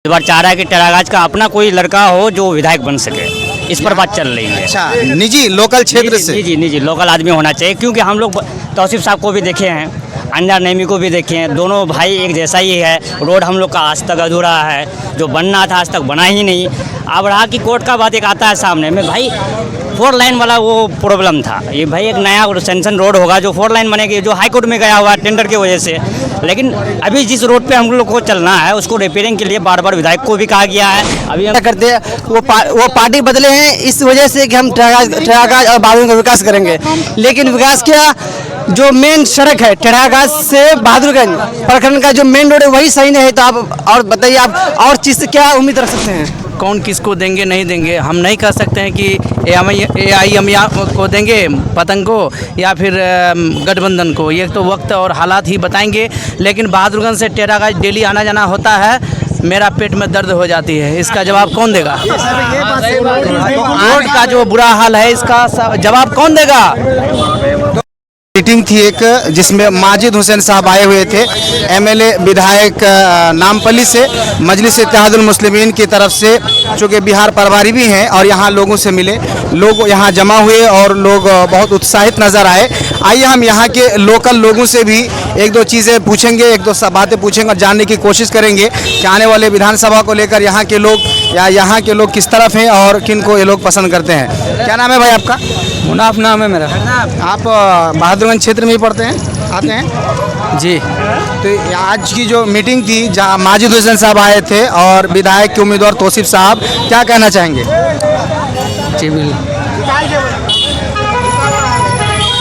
इस बार चाह रहा है कि टेरागाज का अपना कोई लड़का हो जो विधायक बन सके, इस पर बात चल रही है। अच्छा, निजी लोकल क्षेत्र से निजी लोकल आदमी होना चाहिए, क्योंकि हम लोग तौसीफ साहब को भी देखे हैं, अंजार नईमी को भी देखे हैं, दोनों भाई एक जैसा ही है। रोड हम लोग का आज तक अधूरा है, जो बनना था आज तक बना ही नहीं। अब रहा कि कोर्ट का बात एक आता है सामने में, भाई 4 लाइन वाला वो प्रॉब्लम था, ये भाई एक नया सेंशन रोड होगा जो 4 लाइन बनेगी, जो हाई कोर्ट में गया हुआ है टेंडर की वजह से। लेकिन अभी जिस रोड पे हम लोग को चलना है उसको रिपेयरिंग के लिए बार बार विधायक को भी कहा गया है। अभी हम करते हैं वो पार्टी बदले हैं इस वजह से कि हम टेरागाज और बहादुर का विकास करेंगे, लेकिन विकास क्या, जो मेन सड़क है टेरागाज से बहादुरगंज प्रखंड का जो मेन रोड है वही सही नहीं है। तो आप और बताइए, आप और चीज़ से क्या उम्मीद रख सकते हैं? कौन किसको देंगे नहीं देंगे, हम नहीं कह सकते हैं कि AIM को देंगे पतंग को या फिर गठबंधन को, ये तो वक्त और हालात ही बताएंगे। लेकिन बहादुरगंज से टेरागाज डेली आना जाना होता है, मेरा पेट में दर्द हो जाती है, इसका जवाब कौन देगा? रोड का जो बुरा हाल है इसका जवाब कौन देगा? मीटिंग थी एक, जिसमें माजिद हुसैन साहब आए हुए थे, MLA विधायक नामपल्ली से, मजलिस इत्तेहादुल मुस्लिमीन की तरफ से, चूँकि बिहार प्रभारी भी हैं, और यहाँ लोगों से मिले, लोग यहाँ जमा हुए और लोग बहुत उत्साहित नज़र आए। आइए हम यहाँ के लोकल लोगों से भी एक दो चीज़ें पूछेंगे, एक दो बातें पूछेंगे और जानने की कोशिश करेंगे कि आने वाले विधानसभा को लेकर यहाँ के लोग किस तरफ हैं और किन को ये लोग पसंद करते हैं। क्या नाम है भाई आपका? मुनाफ नाम है मेरा। आप बहादुरगंज क्षेत्र में ही पढ़ते हैं, आते हैं जी। तो आज की जो मीटिंग थी जहाँ माजिद हुसैन साहब आए थे और विधायक के उम्मीदवार तौसीफ साहब, क्या कहना चाहेंगे? जी बिल्कुल,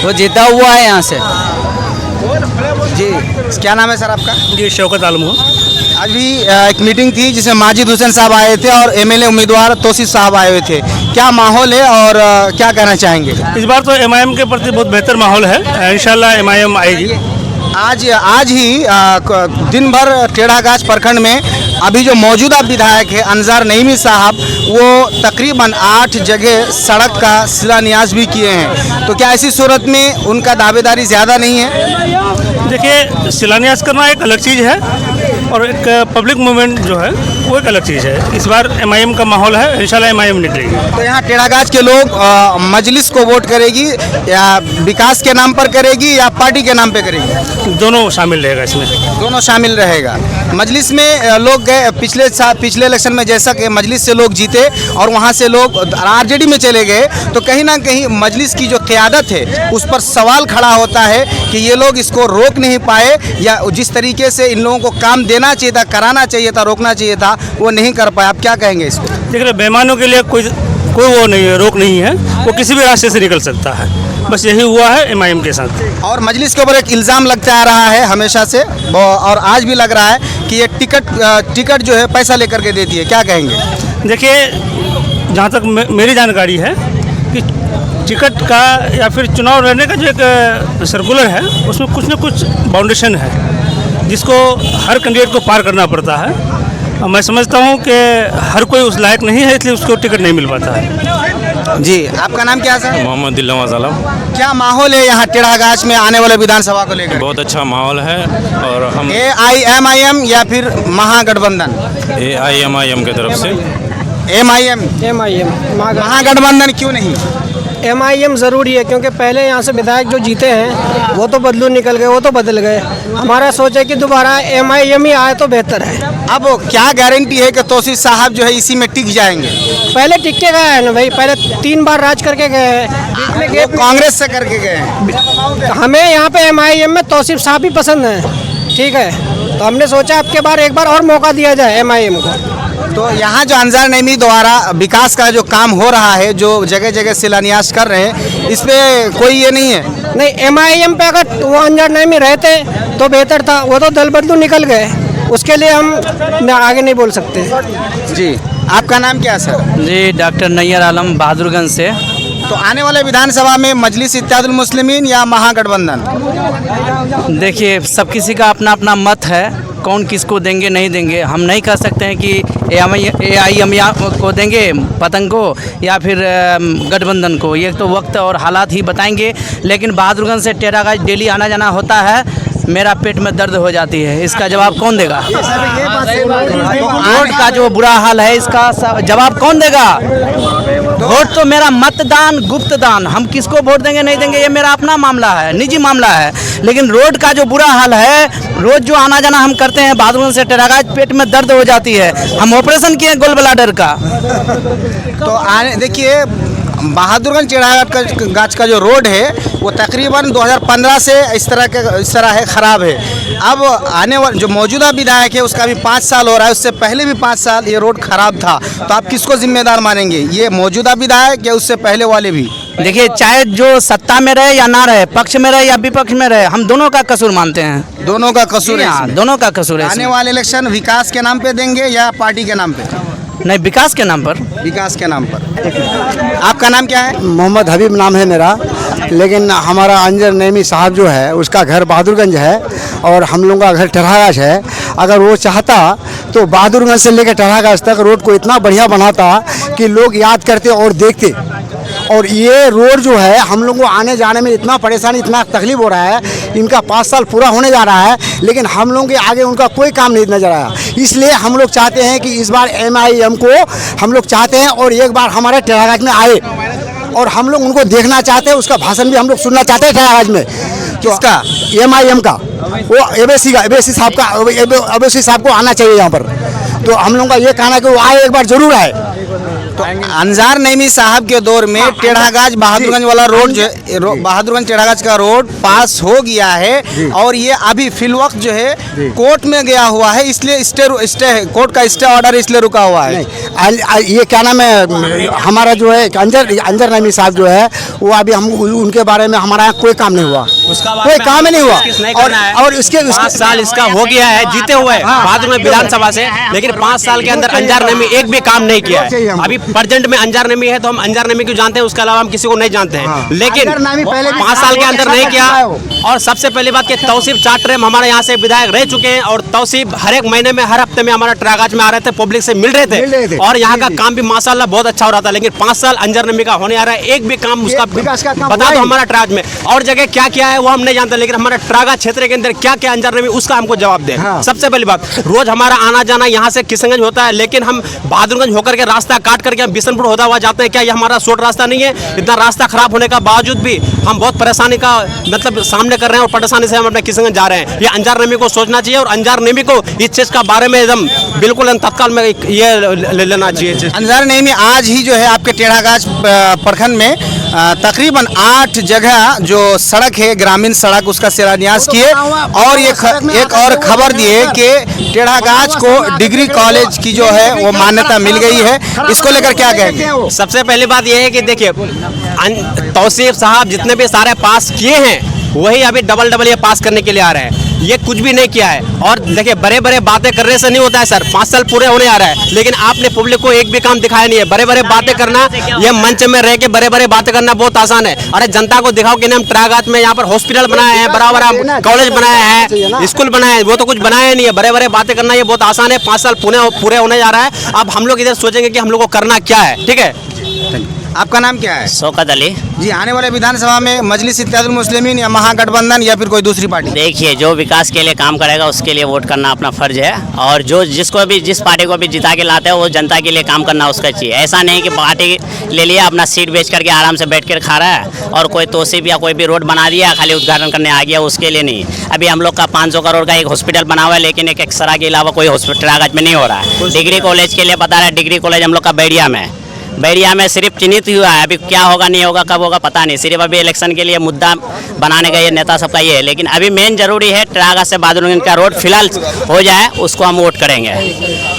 वो जीता हुआ है यहाँ से। जी, क्या नाम है सर आपका? जी शौकत आलम हो। आज भी एक मीटिंग थी जिसमें माजिद हुसैन साहब आए थे और MLA उम्मीदवार तौसीफ साहब आए हुए थे, क्या माहौल है और क्या कहना चाहेंगे? इस बार तो MIM के प्रति बहुत बेहतर माहौल है, इंशाल्लाह MIM आएगी। आज ही दिन भर टेरागाज प्रखंड में अभी जो मौजूदा विधायक है अंजार नईमी साहब, वो तकरीबन 8 जगह सड़क का शिलान्यास भी किए हैं। तो क्या ऐसी सूरत में उनका दावेदारी ज़्यादा नहीं है? देखिए, शिलान्यास करना एक अलग चीज़ है और एक पब्लिक मूवमेंट जो है वो एक अलग चीज़ है। इस बार MIM का माहौल है, इंशाल्लाह MIM निकलेगी। तो यहाँ टेरागाज के लोग मजलिस को वोट करेगी या विकास के नाम पर करेगी या पार्टी के नाम पे करेगी? दोनों शामिल रहेगा इसमें। दोनों शामिल रहेगा। मजलिस में लोग गए पिछले इलेक्शन में, जैसा कि मजलिस से लोग जीते और वहाँ से लोग RJD में चले गए, तो कहीं ना कहीं मजलिस की जो क़यादत है उस पर सवाल खड़ा होता है कि ये लोग इसको रोक नहीं पाए, या जिस तरीके से इन लोगों को काम देना चाहिए था, कराना चाहिए था, रोकना चाहिए था, वो नहीं कर पाए। आप क्या कहेंगे इसको? देखिए, बेईमानों के लिए कोई वो नहीं है, रोक नहीं है, वो किसी भी रास्ते से निकल सकता है। बस यही हुआ है MIM के साथ। और मजलिस के ऊपर एक इल्ज़ाम लगता आ रहा है हमेशा से, और आज भी लग रहा है कि ये टिकट जो है पैसा लेकर के देती है, क्या कहेंगे? देखिए, जहाँ तक मेरी जानकारी है कि टिकट का या फिर चुनाव लड़ने का जो एक सर्कुलर है उसमें कुछ न कुछ बाउंडेशन है जिसको हर कैंडिडेट को पार करना पड़ता है। और मैं समझता हूँ कि हर कोई उस लायक नहीं है, इसलिए उसको टिकट नहीं मिल पाता है। जी, आपका नाम क्या है सर? मोहम्मद दिलनवाज आलम। क्या माहौल है यहाँ टेरागाज में आने वाले विधानसभा को लेकर? बहुत अच्छा माहौल है और हम AIMIM या फिर महागठबंधन? AIMIM की तरफ से। MIM महागठबंधन क्यों नहीं? MIM ज़रूरी है, क्योंकि पहले यहाँ से विधायक जो जीते हैं वो तो बदलू निकल गए, वो तो बदल गए। हमारा सोच है कि दोबारा MIM ही आए तो बेहतर है। अब क्या गारंटी है कि तौसीफ साहब जो है इसी में टिक जाएंगे? पहले टिक के गए हैं ना भाई, पहले 3 बार राज करके गए हैं, वो कांग्रेस से करके गए हैं। हमें यहाँ पे MIM में तौसीफ साहब ही पसंद है, ठीक है। तो हमने सोचा अब के बार एक बार और मौका दिया जाए MIM को। तो यहाँ जो अंजार नईमी द्वारा विकास का जो काम हो रहा है, जो जगह जगह शिलान्यास कर रहे हैं, इस पे कोई ये नहीं है? नहीं, MIM पे अगर वो अंजार नईमी रहते तो बेहतर था, वो तो दल बदलू निकल गए, उसके लिए हम आगे नहीं बोल सकते। जी, आपका नाम क्या है सर? जी डॉक्टर नैयर आलम, बहादुरगंज से। तो आने वाले विधानसभा में मजलिस इत्तेहादुल मुस्लिमीन या महागठबंधन? देखिए, सब किसी का अपना अपना मत है, कौन किसको देंगे नहीं देंगे, हम नहीं कह सकते हैं कि AIM को देंगे पतंग को या फिर गठबंधन को, ये तो वक्त और हालात ही बताएंगे। लेकिन बहादुरगंज से टेरागाज डेली आना जाना होता है, मेरा पेट में दर्द हो जाती है। इसका जवाब कौन देगा? रोड का जो बुरा हाल है इसका जवाब कौन देगा? वोट तो मेरा मतदान गुप्त दान, हम किसको वोट देंगे नहीं देंगे ये मेरा अपना मामला है, निजी मामला है। लेकिन रोड का जो बुरा हाल है, रोज जो आना जाना हम करते हैं बहादुरगंज से टेढ़ागाछ, पेट में दर्द हो जाती है। हम ऑपरेशन किए गोल ब्लाडर का। तो आने देखिए बहादुरगंज टेढ़ागाछ का जो रोड है वो तकरीबन 2015 से इस तरह है, ख़राब है। अब आने वाले जो मौजूदा विधायक है उसका भी 5 साल हो रहा है, उससे पहले भी 5 साल ये रोड ख़राब था। तो आप किसको जिम्मेदार मानेंगे, ये मौजूदा विधायक या उससे पहले वाले भी? देखिए, चाहे जो सत्ता में रहे या ना रहे, पक्ष में रहे या विपक्ष में रहे, हम दोनों का कसूर मानते हैं। दोनों का कसूर है हाँ, इसमें? दोनों का कसूर है आने इसमें। वाले इलेक्शन विकास के नाम पे देंगे या पार्टी के नाम पे? नहीं, विकास के नाम पर। विकास के नाम पर। आपका नाम क्या है? मोहम्मद हबीब नाम है मेरा, लेकिन हमारा अंजर नईमी साहब जो है उसका घर बहादुरगंज है और हम लोगों का घर टेढ़ागाछ है। अगर वो चाहता तो बहादुरगंज से लेकर टेढ़ागाछ तक रोड को इतना बढ़िया बनाता कि लोग याद करते और देखते। और ये रोड जो है हम लोगों को आने जाने में इतना परेशानी, इतना तकलीफ हो रहा है। इनका 5 साल पूरा होने जा रहा है लेकिन हम लोगों के आगे उनका कोई काम नहीं नजर आया। इसलिए हम लोग चाहते हैं कि इस बार MIM को हम लोग चाहते हैं और एक बार हमारे टेढ़ागाछ में आए और हम लोग उनको देखना चाहते हैं, उसका भाषण भी हम लोग सुनना चाहते हैं टेढ़ागाछ में। किसका? MIM का, वो अवैसी साहब को आना चाहिए यहाँ पर। तो हम लोगों का ये कहना है कि वो आए, एक बार जरूर आए। तो अंजार नईमी साहब के दौर में टेढ़ागाछ बहादुरगंज वाला रोड जो बहादुरगंज टेढ़ागाछ का रोड पास हो गया है और ये अभी फिलवक्त जो है कोर्ट में गया हुआ है, इसलिए कोर्ट का स्टे ऑर्डर इसलिए रुका हुआ है। ये क्या नाम है, हमारा जो है अंजर नईमी साहब जो है वो अभी हम उनके बारे में हमारा यहाँ कोई काम नहीं हुआ, कोई काम ही नहीं हुआ। और इसके 5 साल इसका हो गया है जीते हुए बहादुरगंज विधानसभा से, लेकिन 5 साल के अंदर अंजार नईमी एक भी काम नहीं किया है। अभी प्रेजेंट में अंजार नईमी है तो हम अंजार नईमी को जानते हैं, उसके अलावा हम किसी को नहीं जानते हैं। लेकिन 5 साल के अंदर नहीं किया। और सबसे पहली बात कि तौसीफ 4 टर्म हमारे यहाँ से विधायक रह चुके हैं और तौसीफ हर एक महीने में, हर हफ्ते में हमारा टेढ़ागाछ में आ रहे थे, पब्लिक से मिल रहे थे और यहाँ का काम भी माशाल्लाह बहुत अच्छा हो रहा था। लेकिन 5 साल अंजार नईमी का होने आ रहा है, एक भी काम उसका बता दो हमारा टेढ़ागाछ में। और जगह क्या क्या है वो हम नहीं जानते, लेकिन हमारा टेढ़ागाछ क्षेत्र के अंदर क्या क्या अंजार नईमी उसका हमको जवाब दे। सबसे पहली बात, रोज हमारा आना जाना यहाँ से किशनगंज होता है, लेकिन हम बहादुरगंज होकर के रास्ता काट करके हम बिशनपुर होता हुआ जाते हैं। क्या ये हमारा शॉर्ट रास्ता नहीं है? इतना रास्ता खराब होने का बावजूद भी हम बहुत परेशानी का मतलब सामने कर रहे हैं और परेशानी से हम अपने किशनगंज जा रहे हैं। ये अंजार नईमी को सोचना चाहिए और अंजार नईमी को इस चीज का बारे में एकदम बिल्कुल तत्काल में ये ले लेना चाहिए। अंजार नईमी आज ही जो है आपके टेढ़ागाछ प्रखंड में तकरीबन 8 जगह जो सड़क है, ग्रामीण सड़क, उसका शिलान्यास किए और ये एक और खबर दिए कि टेढ़ागाछ को डिग्री कॉलेज की जो है वो मान्यता मिल गई है। इसको लेकर क्या कहेंगे? सबसे पहली बात यह है कि देखिए तौसीफ साहब जितने भी सारे पास किए हैं वही अभी डबल ये पास करने के लिए आ रहे हैं। ये कुछ भी नहीं किया है। और देखिए बड़े बड़े बातें करने से नहीं होता है सर, 5 साल पूरे होने आ रहा है लेकिन आपने पब्लिक को एक भी काम दिखाया नहीं है। बड़े बड़े बातें करना, ये मंच में रह के बड़े बड़े बातें करना बहुत आसान है। अरे जनता को दिखाओ कि हम टेढ़ागाछ में यहाँ पर हॉस्पिटल बनाए हैं, बड़ा बड़ा कॉलेज बनाया है, स्कूल बनाए हैं, वो तो कुछ बनाया नहीं है। बड़े बड़े बातें करना ये बहुत आसान है। 5 साल पूरे होने जा रहा है। अब हम लोग इधर सोचेंगे कि हम लोग को करना क्या है। ठीक है, आपका नाम क्या है? शौकत अली जी, आने वाले विधानसभा में मजलिस इत्तेहादुल मुस्लिमीन या महागठबंधन या फिर कोई दूसरी पार्टी? देखिए, जो विकास के लिए काम करेगा उसके लिए वोट करना अपना फर्ज है और जो जिसको भी जिस पार्टी को भी जिता के लाते हैं वो जनता के लिए काम करना उसका चाहिए। ऐसा नहीं कि पार्टी ले लिया, अपना सीट बेच करके आराम से बैठ कर खा रहा है और कोई तोसीब या कोई भी रोड बना दिया, खाली उद्घाटन करने आ गया, उसके लिए नहीं। अभी हम लोग का 500 करोड़ का एक हॉस्पिटल बना हुआ है लेकिन एक एक्सरा के अलावा कोई हॉस्पिटल टेढ़ागाछ में नहीं हो रहा है। डिग्री कॉलेज के लिए बता रहा है, डिग्री कॉलेज हम लोग का बैरिया में सिर्फ चिन्हित हुआ है। अभी क्या होगा नहीं होगा, कब होगा पता नहीं। सिर्फ अभी इलेक्शन के लिए मुद्दा बनाने का ये नेता सबका ये है। लेकिन अभी मेन जरूरी है टेढ़ागाछ से बहादुरगंज का रोड फिलहाल हो जाए, उसको हम वोट करेंगे।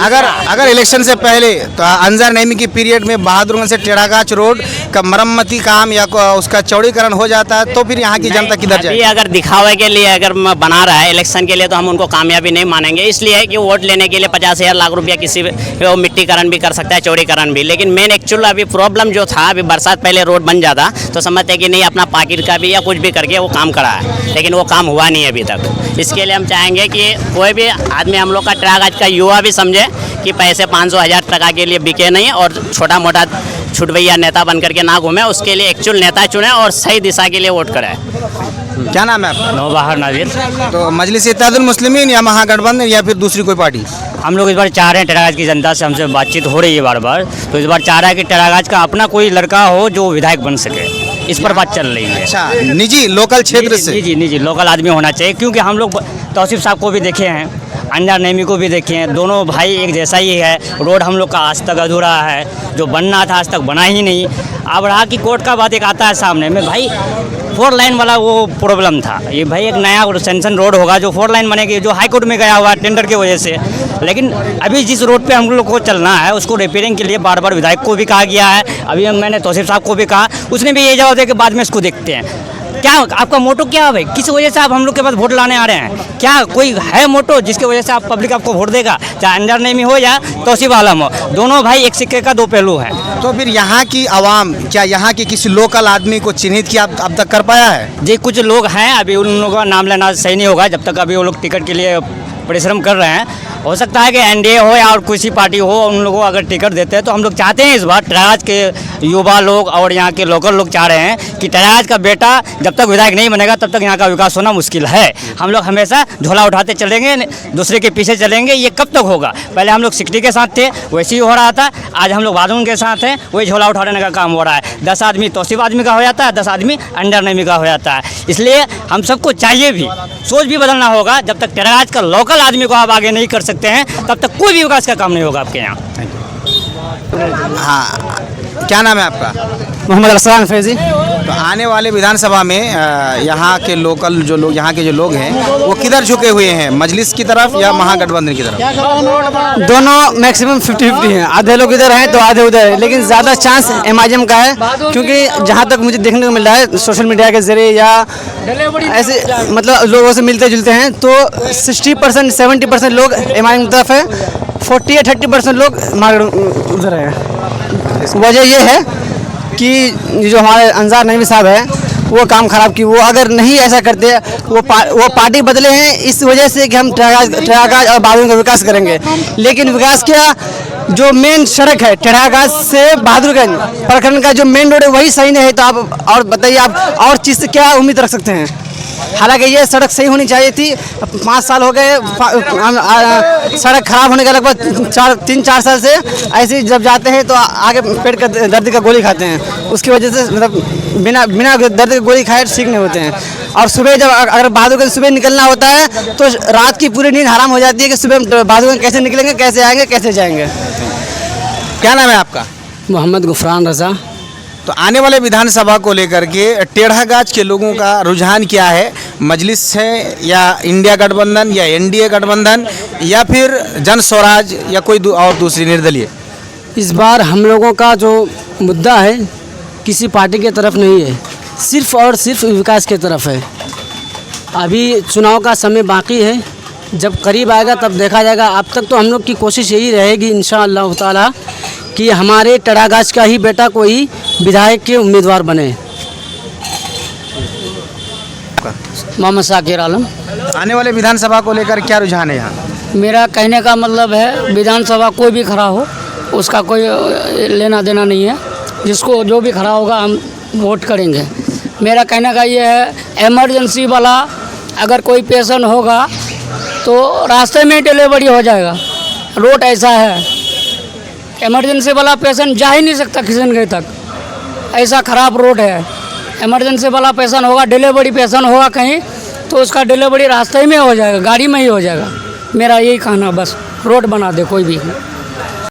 अगर इलेक्शन से पहले तो अंजार नईमी की पीरियड में बहादुरगंज से टेढ़ागाछ रोड का मरम्मती काम या उसका चौड़ीकरण हो जाता है तो फिर यहाँ की जनता किधर जाएगी? अगर दिखावे के लिए अगर बना रहा है इलेक्शन के लिए तो हम उनको कामयाबी नहीं मानेंगे। इसलिए कि वोट लेने के लिए 50,000 लाख रुपया किसी मिट्टीकरण भी कर सकता है, चौड़ीकरण भी। लेकिन मेन एक्चुअल अभी प्रॉब्लम जो था, अभी बरसात पहले रोड बन जाता तो समझते कि नहीं अपना पाकिट का भी या कुछ भी करके वो काम करा है, लेकिन वो काम हुआ नहीं अभी तक। इसके लिए हम चाहेंगे कि कोई भी आदमी हम लोग का टेढ़ागाछ का युवा भी समझे कि पैसे 500,000 टका के लिए बिके नहीं और छोटा मोटा छुटभैया नेता बन करके ना घूमे। उसके लिए एक्चुअल नेता चुने और सही दिशा के लिए वोट करें। क्या नाम है आपका? नौबहार नाजिर। तो मजलिस इत्तेहादुल मुस्लिमीन या महागठबंधन या फिर दूसरी कोई पार्टी? हम लोग इस बार चाह रहे हैं टेरागाज की जनता से हमसे बातचीत हो रही है बार बार, तो इस बार चाह रहा है कि टेरागाज का अपना कोई लड़का हो जो विधायक बन सके, इस पर बात चल रही है। अच्छा, निजी लोकल क्षेत्र से? निजी लोकल आदमी होना चाहिए, क्योंकि हम लोग तौसीफ साहब को भी देखे हैं, अंजार नईमी को भी देखे हैं, दोनों भाई एक जैसा ही है। रोड हम लोग का आज तक अधूरा है, जो बनना था आज तक बना ही नहीं। अब रहा कि कोर्ट का बात एक आता है सामने में, भाई 4 लाइन वाला वो प्रॉब्लम था, ये भाई एक नया सेंशन रोड होगा जो 4 लाइन बनेगी, जो हाई कोर्ट में गया हुआ टेंडर की वजह से। लेकिन अभी जिस रोड पे हम लोग को चलना है उसको रिपेयरिंग के लिए बार बार विधायक को भी कहा गया है, अभी मैंने तौसीफ साहब को भी कहा, उसने भी ये जवाब दिया कि बाद में इसको देखते हैं। क्या आपका मोटो क्या है भाई? किस वजह से आप हम लोग के पास वोट लाने आ रहे हैं? क्या कोई है मोटो जिसकी वजह से आप पब्लिक आपको वोट देगा? चाहे अंजार नईमी हो या तौसीफ आलम हो, दोनों भाई एक सिक्के का 2 पहलू हैं। तो फिर यहाँ की आवाम क्या यहाँ के किसी लोकल आदमी को चिन्हित किया अब तक कर पाया है? जी कुछ लोग हैं, अभी उन लोगों का नाम लेना सही नहीं होगा जब तक अभी वो लोग टिकट के लिए परिश्रम कर रहे हैं। हो सकता है कि एनडीए हो या और किसी पार्टी हो, उन लोगों को अगर टिकट देते हैं तो हम लोग चाहते हैं इस बार टेरागाज के युवा लोग और यहाँ के लोकल लोग चाह रहे हैं कि टेरागाज का बेटा जब तक विधायक नहीं बनेगा तब तक यहाँ का विकास होना मुश्किल है। हम लोग हमेशा झोला उठाते चलेंगे, दूसरे के पीछे चलेंगे, ये कब तक होगा? पहले हम लोग सिक्टी के साथ थे, वैसे ही हो रहा था, आज हम लोग वादुन के साथ हैं, वही झोला उठाने का काम हो रहा है। 10 आदमी तौसीफ आदमी का हो जाता है, 10 आदमी अंजार नईमी का हो जाता है। इसलिए हम सबको चाहिए भी, सोच भी बदलना होगा। जब तक टेरागाज का लोकल आदमी को आप आगे नहीं कर सकते हैं तब तक कोई भी विकास का काम नहीं होगा आपके यहाँ। हाँ, क्या नाम है आपका? मोहम्मद अरसलान फैजी। तो आने वाले विधानसभा में यहाँ के लोकल जो लोग यहाँ के जो लोग हैं वो किधर झुके हुए हैं, मजलिस की तरफ या महागठबंधन की तरफ? दोनों मैक्सिमम 50-50 हैं, आधे लोग इधर हैं तो आधे उधर है, लेकिन ज़्यादा चांस एमआईएम का है, क्योंकि जहाँ तक मुझे देखने को मिल रहा है सोशल मीडिया के जरिए या ऐसे मतलब लोगों से मिलते जुलते हैं तो 60% 70% लोग एमआईएम की तरफ है, 40 या 30% लोग उधर है। वजह ये है कि जो हमारे अंजार नईमी साहब है वो काम खराब की, वो अगर नहीं ऐसा करते वो पार्टी बदले हैं इस वजह से कि हम टेरागाज और बहादुर का विकास करेंगे, लेकिन विकास क्या, जो मेन सड़क है टेरागाज से बहादुरगंज प्रखंड का जो मेन रोड है वही सही नहीं है, तो आप और बताइए आप और चीज़ से क्या उम्मीद रख सकते हैं? हालांकि ये सड़क सही होनी चाहिए थी, 5 साल हो गए सड़क खराब होने का, लगभग 3-4 साल से ऐसे जब जाते हैं तो आगे पेट का दर्द का गोली खाते हैं, उसकी वजह से मतलब बिना दर्द की गोली खाए ठीक नहीं होते हैं। और सुबह जब अगर बहादुरगंज सुबह निकलना होता है तो रात की पूरी नींद हराम हो जाती है कि सुबह बहादुरगंज कैसे निकलेंगे, कैसे आएंगे, कैसे जाएंगे। क्या नाम है आपका? मोहम्मद गुफरान रजा। तो आने वाले विधानसभा को लेकर के टेढ़ागाज के लोगों का रुझान क्या है? मजलिस है या इंडिया गठबंधन या एनडीए गठबंधन या फिर जन स्वराज या कोई और दूसरी निर्दलीय? इस बार हम लोगों का जो मुद्दा है किसी पार्टी की तरफ नहीं है, सिर्फ और सिर्फ विकास की तरफ है। अभी चुनाव का समय बाकी है, जब करीब आएगा तब देखा जाएगा। अब तक तो हम लोग की कोशिश यही रहेगी इंशाअल्लाह ताला कि हमारे टेरागाज का ही बेटा कोई विधायक के उम्मीदवार बने। मोहम्मद शाकिर आलम। आने वाले विधानसभा को लेकर क्या रुझान है यहाँ? मेरा कहने का मतलब है विधानसभा कोई भी खड़ा हो उसका कोई लेना देना नहीं है, जिसको जो भी खड़ा होगा हम वोट करेंगे। मेरा कहने का ये है इमरजेंसी वाला अगर कोई पेशेंट होगा तो रास्ते में डिलीवरी हो जाएगा। रोड ऐसा है, इमरजेंसी वाला पेशेंट जा ही नहीं सकता किशनगंज तक, ऐसा ख़राब रोड है। इमरजेंसी वाला पेशेंट होगा, डिलीवरी पेशेंट होगा कहीं तो उसका डिलीवरी रास्ते में हो जाएगा, गाड़ी में ही हो जाएगा। मेरा यही कहना, बस रोड बना दे कोई भी।